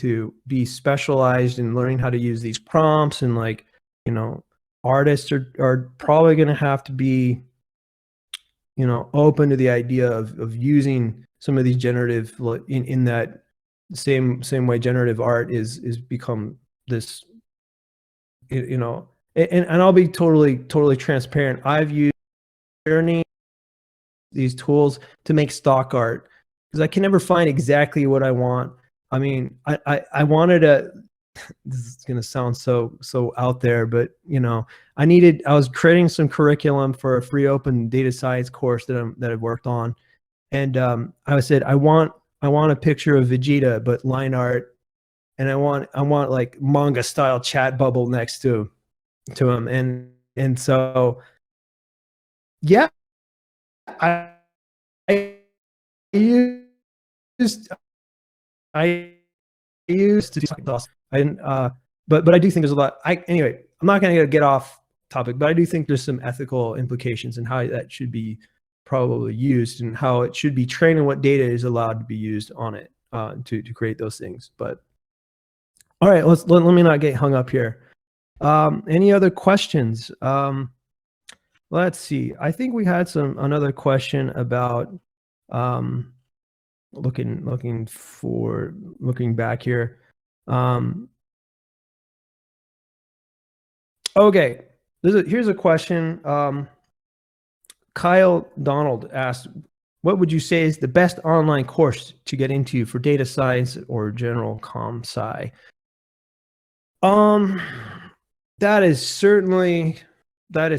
to be specialized in learning how to use these prompts, and like, you know, artists are probably going to have to be, you know, open to the idea of using some of these generative in that same way generative art is become this, you know, and I'll be totally transparent. I've used these tools to make stock art because I can never find exactly what I want. I mean, I wanted a, this is going to sound so out there, but you know, I was creating some curriculum for a free open data science course that I've worked on. And I said, I want a picture of Vegeta, but line art. And I want like manga style chat bubble next to him. And so, yeah, I used I used to do something else. I didn't, but I do think there's a lot. Anyway, I'm not going to get off topic, but I do think there's some ethical implications in how that should be probably used and how it should be trained and what data is allowed to be used on it to create those things. But all right, let me not get hung up here. Any other questions? Let's see. I think we had another question about looking back here. Okay, here's a question. Kyle Donald asked, what would you say is the best online course to get into for data science or general comm sci? That is certainly I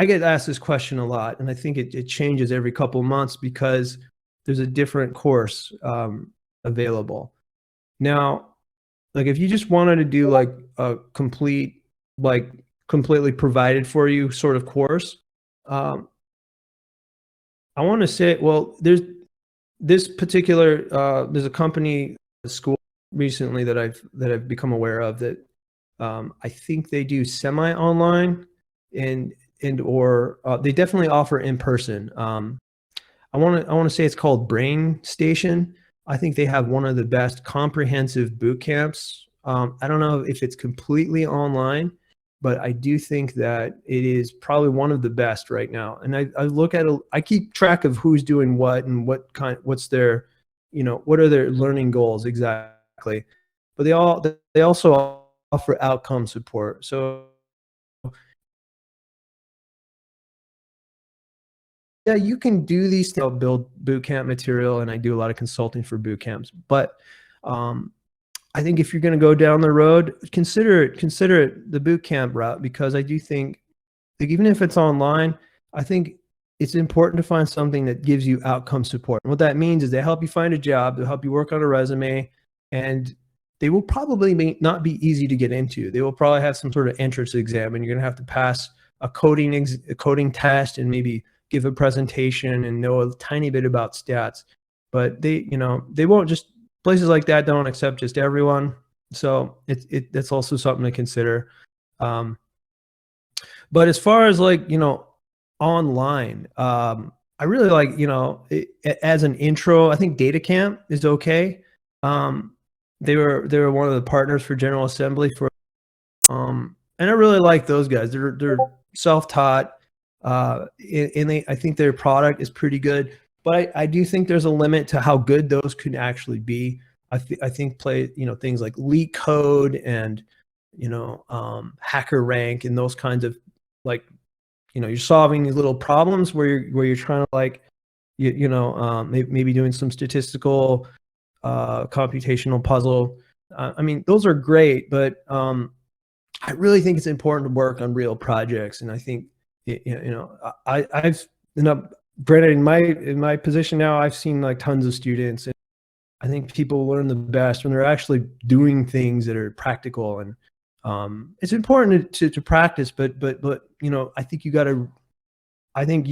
get asked this question a lot, and I think it changes every couple months because there's a different course available. Now, like if you just wanted to do like a completely provided for you sort of course, I want to say, well, there's this particular there's a company, a school recently that I've become aware of that I think they do semi-online or they definitely offer in person. I want to say it's called Brain Station. I think they have one of the best comprehensive boot camps. I don't know if it's completely online, but I do think that it is probably one of the best right now. And I look at it, I keep track of who's doing what and what's their, you know, what are their learning goals exactly. But they also offer outcome support. So yeah, you can do these things. I'll build boot camp material, and I do a lot of consulting for boot camps. But I think if you're going to go down the road, consider it the boot camp route, because I do think, like, even if it's online, I think it's important to find something that gives you outcome support. And what that means is they help you find a job, they'll help you work on a resume, and they will probably not be easy to get into. They will probably have some sort of entrance exam, and you're going to have to pass a coding test and maybe give a presentation and know a tiny bit about stats. But they won't just, places like that don't accept just everyone. So that's also something to consider. But as far as like, online, I really like, as an intro, I think Data Camp is okay. They were one of the partners for General Assembly and I really like those guys. They're self-taught, and I think their product is pretty good. But I do think there's a limit to how good those could actually be. I think things like Leak Code and Hacker Rank and those kinds of, like, you're solving these little problems where you're trying to, like, maybe doing some statistical computational puzzle. I mean, those are great, but I really think it's important to work on real projects. And I think I've granted in my position now, I've seen like tons of students, and I think people learn the best when they're actually doing things that are practical. And it's important to practice, but I think I think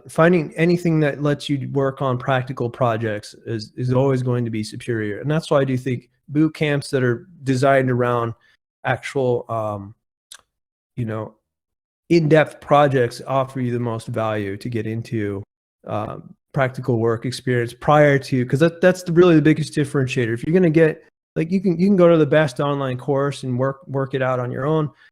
finding anything that lets you work on practical projects is always going to be superior. And that's why I do think boot camps that are designed around actual, in-depth projects offer you the most value to get into practical work experience prior to, because that's really the biggest differentiator. If you're going to get, like, you can go to the best online course and work it out on your own.